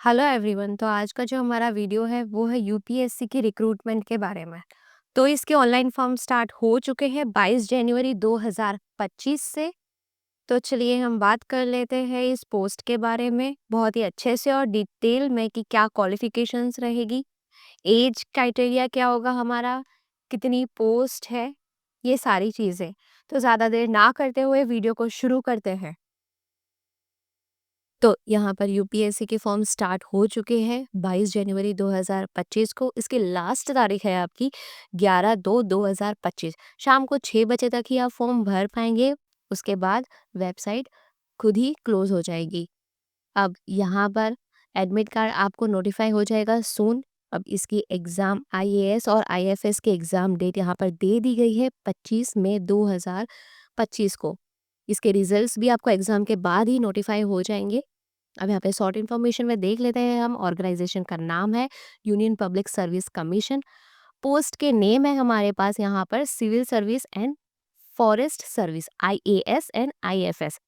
Hello everyone. तो आज का जो हमारा वीडियो है वो है यूपीएससी की रिक्रूटमेंट के बारे में। तो इसके ऑनलाइन फॉर्म स्टार्ट हो चुके हैं 22 जनवरी 2025 से। तो चलिए हम बात कर लेते हैं इस पोस्ट के बारे में बहुत ही अच्छे से और डिटेल में कि क्या क्वालिफिकेशंस रहेगी, एज क्राइटेरिया क्या होगा हमारा, कितनी पोस्ट है, ये सारी चीज़ें। तो ज़्यादा देर ना करते हुए वीडियो को शुरू करते हैं। तो यहाँ पर यूपीएससी के फॉर्म स्टार्ट हो चुके हैं 22 जनवरी 2025 को। इसकी लास्ट तारीख है आपकी 11/2/2025। शाम को 6 बजे तक ही आप फॉर्म भर पाएंगे। उसके बाद वेबसाइट खुद ही क्लोज हो जाएगी। अब यहाँ पर एडमिट कार्ड आपको नोटिफाई हो जाएगा सून। अब इसकी एग्ज़ाम आईएएस और आईएफएस के एग्ज़ाम डेट यहाँ पर दे दी गई है 25 मई 2025 को। इसके रिजल्ट्स भी आपको एग्ज़ाम के बाद ही नोटिफाई हो जाएंगे। अब यहाँ पे शॉर्ट इन्फॉर्मेशन में देख लेते हैं हम। ऑर्गेनाइजेशन का नाम है union public service commission. Post के नेम है हमारे पास यहाँ पर civil service and forest service IAS and IFS.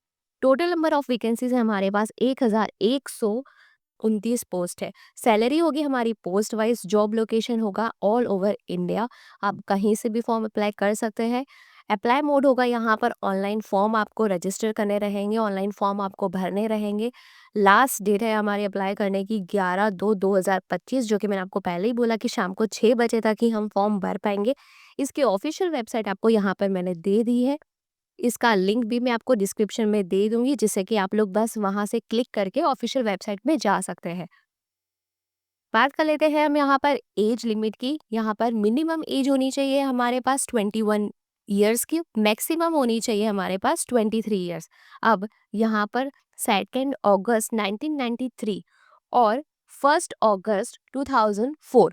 Total number of vacancies है हमारे पास 1129 पोस्ट है। सैलरी होगी हमारी पोस्ट वाइज। जॉब लोकेशन होगा ऑल ओवर इंडिया। आप कहीं से भी फॉर्म अप्लाई कर सकते हैं। अप्लाई मोड होगा यहाँ पर ऑनलाइन फॉर्म आपको रजिस्टर करने रहेंगे, ऑनलाइन फॉर्म आपको भरने रहेंगे। लास्ट डेट है हमारे अप्लाई करने की 11/2/2025, जो कि मैंने आपको पहले ही बोला कि शाम को 6 बजे तक ही हम फॉर्म भर पाएंगे। इसकी ऑफिशियल वेबसाइट आपको यहाँ पर मैंने दे दी है। इसका लिंक भी मैं आपको डिस्क्रिप्शन में दे दूंगी, जिससे कि आप लोग बस वहां से क्लिक करके ऑफिशियल वेबसाइट में जा सकते हैं। बात कर लेते हैं हम यहाँ पर एज लिमिट की। यहाँ पर मिनिमम एज होनी चाहिए हमारे पास 21 ईयर्स की, मैक्सिमम होनी चाहिए हमारे पास 23 ईयर्स। अब यहाँ पर 2 अगस्त 1993 और 1 अगस्त 2004,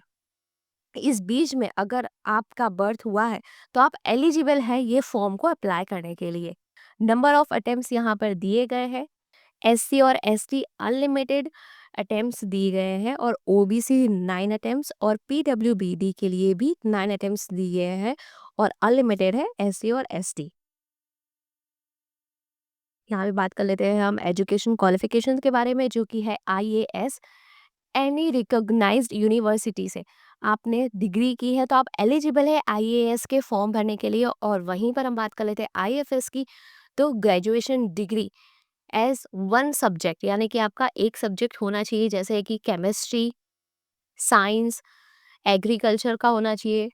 इस बीच में अगर आपका बर्थ हुआ है तो आप एलिजिबल है ये फॉर्म को अप्लाई करने के लिए। नंबर ऑफ अटेम्प्ट्स यहाँ पर दिए गए हैं। एससी और एसटी अनलिमिटेड अटेम्प्ट्स दिए गए हैं और ओबीसी 9 अटेम्प्ट्स और पीडब्ल्यूबीडी के लिए भी 9 अटेम्प्ट्स दिए गए हैं और अनलिमिटेड है एससी और एसटी। यहाँ पे बात कर लेते हैं हम एजुकेशन क्वालिफिकेशन के बारे में, जो कि है आईएएस। एनी रिकॉग्नाइज्ड यूनिवर्सिटी से आपने डिग्री की है तो आप एलिजिबल है आईएएस के फॉर्म भरने के लिए। और वहीं पर हम बात कर लेते हैं आईएफएस की। तो graduation degree as one subject, यानी कि आपका एक सब्जेक्ट होना चाहिए, जैसे कि केमिस्ट्री, साइंस, एग्रीकल्चर का होना चाहिए,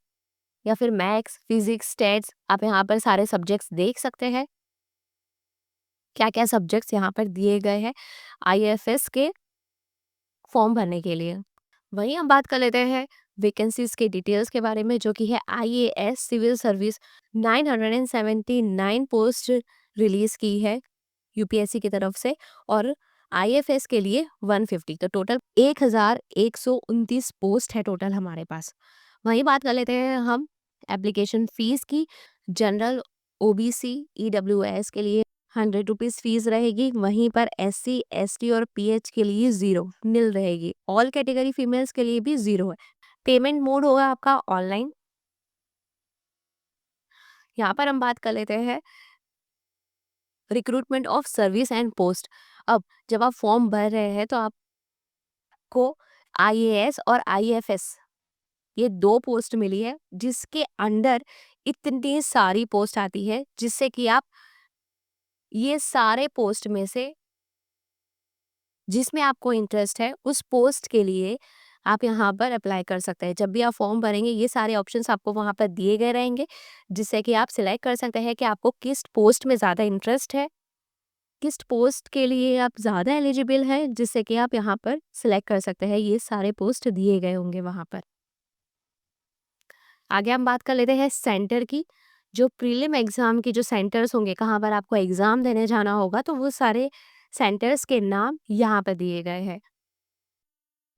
या फिर मैथ्स, फिजिक्स, स्टैट्स। आप यहाँ पर सारे सब्जेक्ट्स देख सकते हैं क्या क्या सब्जेक्ट्स यहाँ पर दिए गए हैं आईएफएस के फॉर्म भरने के लिए। वहीं हम बात कर लेते हैं वैकेंसीज के डिटेल्स के बारे में, जो कि है IAS civil service 979 post release की है यूपीएससी की तरफ से, और आईएफएस के लिए 150। तो टोटल 1129 पोस्ट है टोटल हमारे पास। वहीं बात कर लेते हैं हम एप्लीकेशन फीस की। जनरल, ओबीसी, ईडब्ल्यूएस के लिए 100 रुपीज़ फीस रहेगी। वहीं पर एससी, एसटी और पीएच के लिए 0 नील रहेगी। ऑल कैटेगरी फीमेल्स के लिए भी 0 है। पेमेंट मोड होगा आपका ऑनलाइन। यहाँ पर हम बात कर लेते हैं recruitment of service and post. अब जब आप फॉर्म भर रहे हैं तो आपको आईएएस और आईएफएस, ये 2 पोस्ट मिली है, जिसके अंडर इतनी सारी पोस्ट आती है, जिससे कि आप ये सारे पोस्ट में से जिसमें आपको इंटरेस्ट है उस पोस्ट के लिए आप यहाँ पर अप्लाई कर सकते हैं। जब भी आप फॉर्म भरेंगे ये सारे ऑप्शंस आपको वहाँ पर दिए गए रहेंगे, जिससे कि आप सिलेक्ट कर सकते हैं कि आपको किस पोस्ट में ज़्यादा इंटरेस्ट है, किस पोस्ट के लिए आप ज़्यादा एलिजिबल हैं, जिससे कि आप यहाँ पर सिलेक्ट कर सकते हैं। ये सारे पोस्ट दिए गए होंगे वहाँ पर। आगे हम बात कर लेते हैं सेंटर की। जो प्रीलिम एग्जाम की जो सेंटर्स होंगे, कहाँ पर आपको एग्जाम देने जाना होगा, तो वो सारे सेंटर्स के नाम यहाँ पर दिए गए हैं।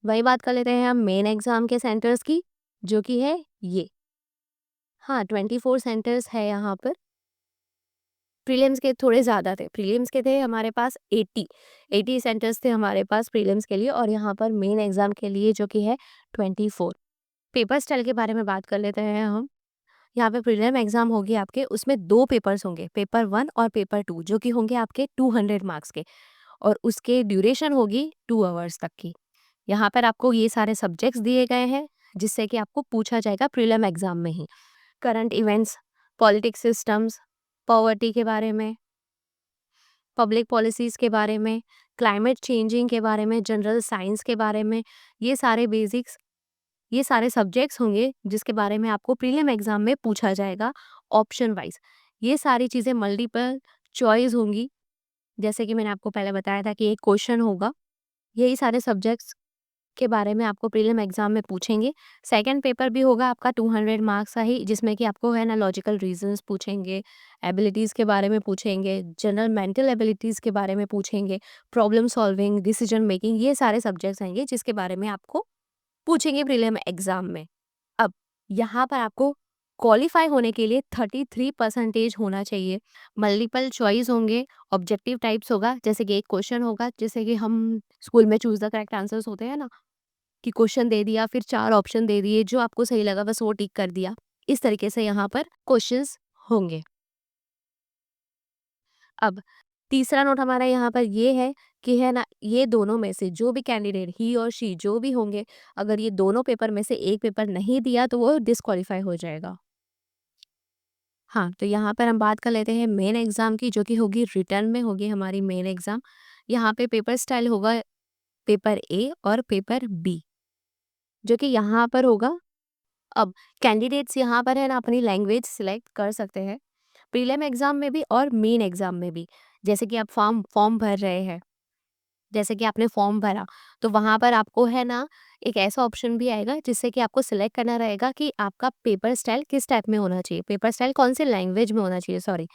वही बात कर लेते हैं हम मेन एग्जाम के सेंटर्स की, जो कि है ये। हाँ, 24 सेंटर्स है यहाँ पर। प्रीलिम्स के थोड़े ज़्यादा थे। प्रीलिम्स के थे हमारे पास 80 सेंटर्स थे हमारे पास प्रीलिम्स के लिए, और यहाँ पर मेन एग्जाम के लिए जो कि है 24। पेपर स्टाइल के बारे में बात कर लेते हैं हम। यहाँ पे प्रीलिम एग्जाम होगी आपके, उसमें 2 पेपर्स होंगे, पेपर 1 और पेपर 2, जो कि होंगे आपके 200 मार्क्स के, और उसके ड्यूरेशन होगी 2 आवर्स तक की। यहाँ पर आपको ये सारे सब्जेक्ट्स दिए गए हैं जिससे कि आपको पूछा जाएगा प्रीलिम एग्जाम में ही। Current events, politics systems, poverty के बारे में, पब्लिक पॉलिसीज़ के बारे में, क्लाइमेट चेंजिंग के बारे में, जनरल साइंस के बारे में, ये सारे बेसिक्स, ये सारे सब्जेक्ट्स होंगे जिसके बारे में आपको प्रीलिम एग्जाम में पूछा जाएगा ऑप्शन वाइज। ये सारी चीज़ें मल्टीपल चॉइस होंगी, जैसे कि मैंने आपको पहले बताया था कि एक क्वेश्चन होगा। यही सारे सब्जेक्ट्स के बारे में आपको प्रीलिम एग्जाम में पूछेंगे। सेकंड पेपर भी होगा आपका 200 मार्क्स का ही, जिसमें कि आपको है ना लॉजिकल रीजंस पूछेंगे, एबिलिटीज़ के बारे में पूछेंगे, जनरल मेंटल एबिलिटीज़ के बारे में पूछेंगे, प्रॉब्लम सॉल्विंग, डिसीजन मेकिंग, ये सारे सब्जेक्ट्स आएंगे जिसके बारे में आपको पूछेंगे प्रीलिम एग्जाम में। अब यहाँ पर आपको क्वालिफाई होने के लिए 33% होना चाहिए। मल्टीपल चॉइस होंगे, ऑब्जेक्टिव टाइप्स होगा, जैसे कि एक क्वेश्चन होगा, जैसे कि हम स्कूल में चूज द करेक्ट आंसर्स होते हैं ना, कि क्वेश्चन दे दिया फिर 4 ऑप्शन दे दिए, जो आपको सही लगा बस वो टिक कर दिया। इस तरीके से यहाँ पर क्वेश्चंस होंगे। अब तीसरा नोट हमारा यहाँ पर ये है कि है ना, ये दोनों में से जो भी कैंडिडेट ही और शी जो भी होंगे, अगर ये दोनों पेपर में से एक पेपर नहीं दिया तो वो डिस्क्वालीफाई हो जाएगा। हाँ, तो यहाँ पर हम बात कर लेते हैं मेन एग्ज़ाम की, जो कि होगी रिटर्न में होगी हमारी मेन एग्ज़ाम। यहाँ पे पेपर स्टाइल होगा पेपर ए और पेपर बी, जो कि यहाँ पर होगा। अब कैंडिडेट्स यहाँ पर है ना अपनी लैंग्वेज सिलेक्ट कर सकते हैं, प्रीलिम एग्ज़ाम में भी और मेन एग्ज़ाम में भी। जैसे कि आप फॉर्म फॉर्म भर रहे हैं, जैसे कि आपने फॉर्म भरा, तो वहाँ पर आपको है ना एक ऐसा ऑप्शन भी आएगा जिससे कि आपको सिलेक्ट करना रहेगा कि आपका पेपर स्टाइल किस टाइप में होना चाहिए, पेपर स्टाइल कौन से लैंग्वेज में होना चाहिए, सॉरी।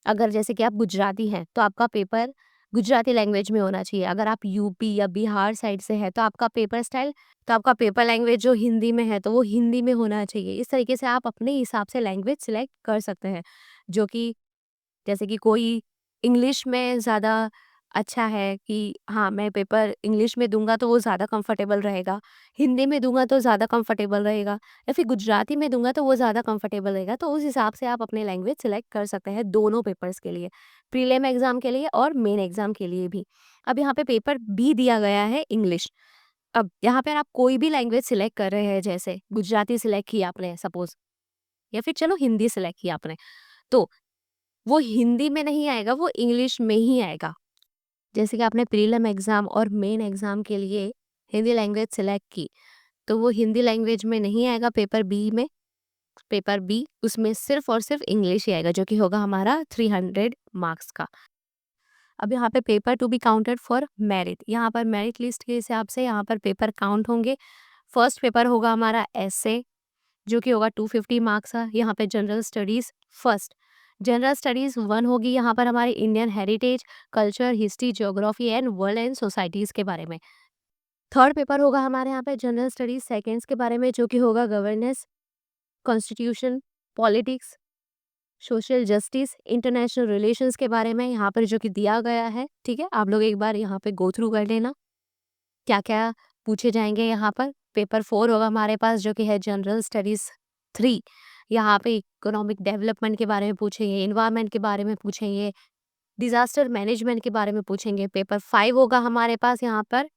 अगर जैसे कि आप गुजराती हैं, तो आपका पेपर गुजराती लैंग्वेज में होना चाहिए। अगर आप यूपी या बिहार साइड से हैं, तो आपका पेपर स्टाइल, तो आपका पेपर लैंग्वेज जो हिंदी में है, तो वो हिंदी में होना चाहिए। इस तरीके से आप अपने हिसाब से लैंग्वेज सिलेक्ट कर सकते हैं, जो कि जैसे कि कोई इंग्लिश में ज़्यादा अच्छा है कि हाँ, मैं पेपर इंग्लिश में दूँगा तो वो ज़्यादा कंफर्टेबल रहेगा, हिंदी में दूँगा तो ज़्यादा कंफर्टेबल रहेगा, या फिर गुजराती में दूँगा तो वो ज़्यादा कंफर्टेबल रहेगा। तो उस हिसाब से आप अपने लैंग्वेज सिलेक्ट कर सकते हैं दोनों पेपर्स के लिए, प्रीलिम एग्ज़ाम के लिए और मेन एग्ज़ाम के लिए भी। अब यहाँ पे पेपर बी दिया गया है इंग्लिश। अब यहाँ पर आप कोई भी लैंग्वेज सिलेक्ट कर रहे हैं, जैसे गुजराती सिलेक्ट की आपने सपोज़, या फिर चलो हिंदी सिलेक्ट की आपने, तो वो हिंदी में नहीं आएगा, वो इंग्लिश में ही आएगा। जैसे कि आपने प्रीलिम एग्ज़ाम और मेन एग्ज़ाम के लिए हिंदी लैंग्वेज सेलेक्ट की, तो वो हिंदी लैंग्वेज में नहीं आएगा पेपर बी में। पेपर बी उसमें सिर्फ़ और सिर्फ़ इंग्लिश ही आएगा, जो कि होगा हमारा 300 मार्क्स का। अब यहाँ पे paper to be counted for merit, यहाँ पर मेरिट लिस्ट के हिसाब से यहाँ पर पेपर काउंट होंगे। फर्स्ट पेपर होगा हमारा एसे, जो कि होगा 250 मार्क्स का। यहाँ पे general studies first, general studies 1 होगी, यहाँ पर हमारे Indian heritage, culture, history, geography and world and societies के बारे में। थर्ड पेपर होगा हमारे यहाँ पे जनरल स्टडीज़ सेकेंड्स के बारे में, जो कि होगा governance, constitution, politics, social justice, international relations के बारे में, यहाँ पर जो कि दिया गया है। ठीक है, आप लोग एक बार यहाँ पे गो थ्रू कर लेना क्या क्या पूछे जाएंगे यहाँ पर। पेपर 4 होगा हमारे पास, जो कि है जनरल स्टडीज़ 3, यहाँ पे इकोनॉमिक डेवलपमेंट के बारे में पूछेंगे, इन्वायरमेंट के बारे में पूछेंगे, डिजास्टर मैनेजमेंट के बारे में पूछेंगे। पेपर 5 होगा हमारे पास यहाँ पर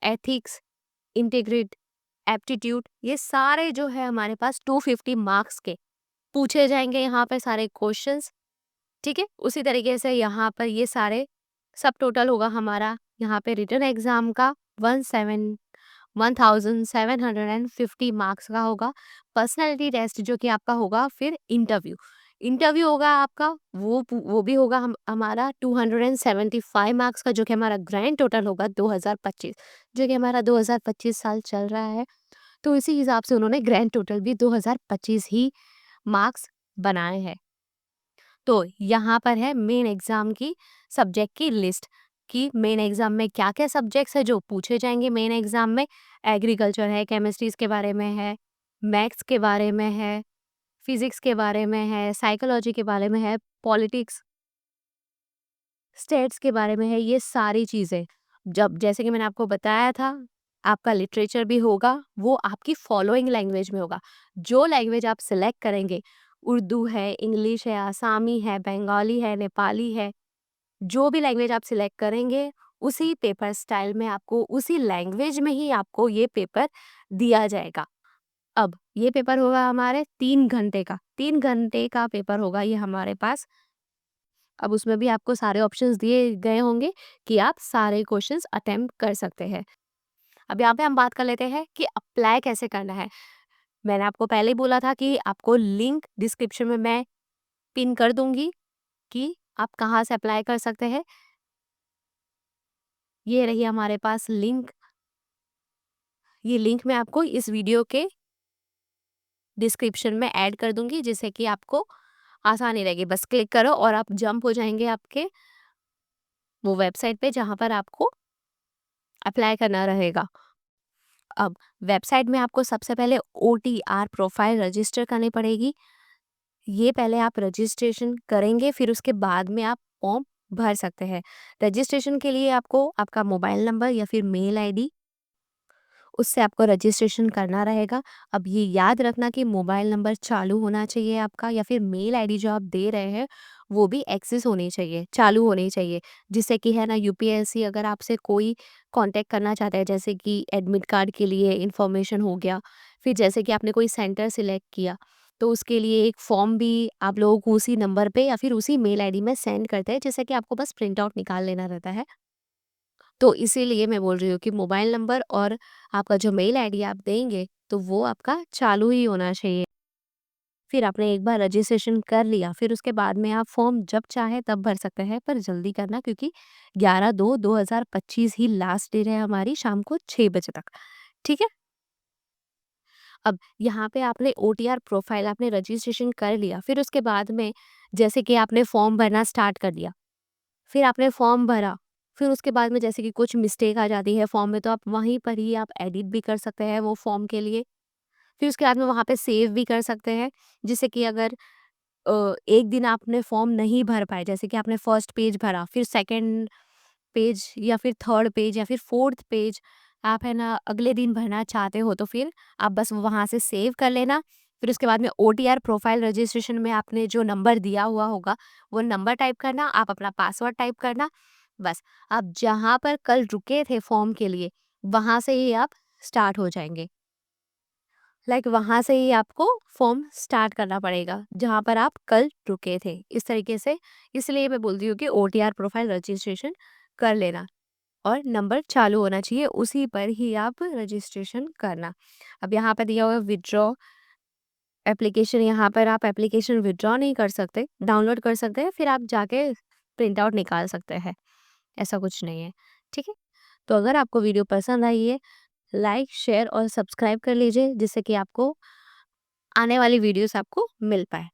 एथिक्स, इंटीग्रिट, एप्टीट्यूड, ये सारे जो है हमारे पास 250 मार्क्स के पूछे जाएंगे यहाँ पे सारे क्वेश्चंस। ठीक है, उसी तरीके से यहाँ पर ये सारे सब टोटल होगा हमारा यहाँ पे रिटन एग्जाम का 1750 मार्क्स का होगा। पर्सनैलिटी टेस्ट जो कि आपका होगा, फिर इंटरव्यू, इंटरव्यू होगा आपका, वो भी होगा हमारा 275 मार्क्स का, जो कि हमारा ग्रैंड टोटल होगा 2025, जो कि हमारा 2025 साल चल रहा है। तो इसी हिसाब से उन्होंने ग्रैंड टोटल भी 2025 ही मार्क्स बनाए हैं। तो यहाँ पर है मेन एग्जाम की सब्जेक्ट की लिस्ट, कि मेन एग्जाम में क्या क्या सब्जेक्ट्स है जो पूछे जाएंगे मेन एग्जाम में। एग्रीकल्चर है, केमिस्ट्रीज के बारे में है, मैथ्स के बारे में है, फिजिक्स के बारे में है, साइकोलॉजी के बारे में है, पॉलिटिक्स, स्टेट्स के बारे में है, ये सारी चीज़ें। जब जैसे कि मैंने आपको बताया था, आपका लिटरेचर भी होगा, वो आपकी फॉलोइंग लैंग्वेज में होगा। जो लैंग्वेज आप सिलेक्ट करेंगे, उर्दू है, इंग्लिश है, आसामी है, बंगाली है, नेपाली है, जो भी लैंग्वेज आप सिलेक्ट करेंगे उसी पेपर स्टाइल में आपको, उसी लैंग्वेज में ही आपको ये पेपर दिया जाएगा। अब ये पेपर होगा हमारे 3 घंटे का, 3 घंटे का पेपर होगा ये हमारे पास। अब उसमें भी आपको सारे ऑप्शंस दिए गए होंगे कि आप सारे क्वेश्चंस अटेम्प्ट कर सकते हैं। अब यहाँ पे हम बात कर लेते हैं कि अप्लाई कैसे करना है। मैंने आपको पहले ही बोला था कि आपको लिंक डिस्क्रिप्शन में मैं पिन कर दूंगी कि आप कहाँ से अप्लाई कर सकते हैं। ये रही हमारे पास लिंक। ये लिंक मैं आपको इस वीडियो के डिस्क्रिप्शन में ऐड कर दूंगी, जिससे कि आपको आसानी रहेगी। बस क्लिक करो और आप जंप हो जाएंगे आपके वो वेबसाइट पे जहाँ पर आपको अप्लाई करना रहेगा। अब वेबसाइट में आपको सबसे पहले OTR प्रोफाइल रजिस्टर करनी पड़ेगी। ये पहले आप रजिस्ट्रेशन करेंगे, फिर उसके बाद में आप फॉर्म भर सकते हैं। रजिस्ट्रेशन के लिए आपको आपका मोबाइल नंबर या फिर मेल आईडी, उससे आपको रजिस्ट्रेशन करना रहेगा। अब ये याद रखना कि मोबाइल नंबर चालू होना चाहिए आपका, या फिर मेल आईडी जो आप दे रहे हैं वो भी एक्सेस होनी चाहिए, चालू होनी चाहिए। जिससे कि है ना, यूपीएससी अगर आपसे कोई कांटेक्ट करना चाहता है, जैसे कि एडमिट कार्ड के लिए इंफॉर्मेशन हो गया, फिर जैसे कि आपने कोई सेंटर सिलेक्ट किया, तो उसके लिए एक फॉर्म भी आप लोगों को उसी नंबर पे या फिर उसी मेल आईडी में सेंड करते हैं, जैसे कि आपको बस प्रिंट आउट निकाल लेना रहता है। तो इसीलिए मैं बोल रही हूँ कि मोबाइल नंबर और आपका जो मेल आईडी आप देंगे, तो वो आपका चालू ही होना चाहिए। फिर आपने एक बार रजिस्ट्रेशन कर लिया, फिर उसके बाद में आप फॉर्म जब चाहे तब भर सकते हैं, पर जल्दी करना, क्योंकि 11/2/2025 ही लास्ट डेट है हमारी, शाम को 6 बजे तक। ठीक है? अब यहाँ पे आपने OTR प्रोफाइल आपने रजिस्ट्रेशन कर लिया, फिर उसके बाद में जैसे कि आपने फॉर्म भरना स्टार्ट कर दिया। फिर आपने फॉर्म भरा, फिर उसके बाद में जैसे कि कुछ मिस्टेक आ जाती है फॉर्म में, तो आप वहीं पर ही आप एडिट भी कर सकते हैं वो फॉर्म के लिए। फिर उसके बाद में वहाँ पे सेव भी कर सकते हैं, जिससे कि अगर एक दिन आपने फॉर्म नहीं भर पाए, जैसे कि आपने फर्स्ट पेज भरा, फिर सेकंड पेज या फिर थर्ड पेज या फिर फोर्थ पेज आप है ना अगले दिन भरना चाहते हो, तो फिर आप बस वहाँ से सेव कर लेना। फिर उसके बाद में OTR प्रोफाइल रजिस्ट्रेशन में आपने जो नंबर दिया हुआ होगा, वो नंबर टाइप करना, आप अपना पासवर्ड टाइप करना। बस आप जहाँ पर कल रुके थे फॉर्म के लिए, वहाँ से ही आप स्टार्ट हो जाएंगे। वहाँ से ही आपको फॉर्म स्टार्ट करना पड़ेगा, जहाँ पर आप कल रुके थे, इस तरीके से। इसलिए मैं बोलती हूँ कि OTR प्रोफाइल रजिस्ट्रेशन कर लेना और नंबर चालू होना चाहिए, उसी पर ही आप रजिस्ट्रेशन करना। अब यहाँ पर दिया हुआ है विथड्रॉ एप्लीकेशन, यहाँ पर आप एप्लीकेशन विथड्रॉ नहीं कर सकते, डाउनलोड कर सकते हैं, फिर आप जाके प्रिंट आउट निकाल सकते हैं। ऐसा कुछ नहीं है। ठीक है? तो अगर आपको वीडियो पसंद आई है, लाइक, शेयर और सब्सक्राइब कर लीजिए, जिससे कि आपको आने वाली वीडियोस आपको मिल पाए।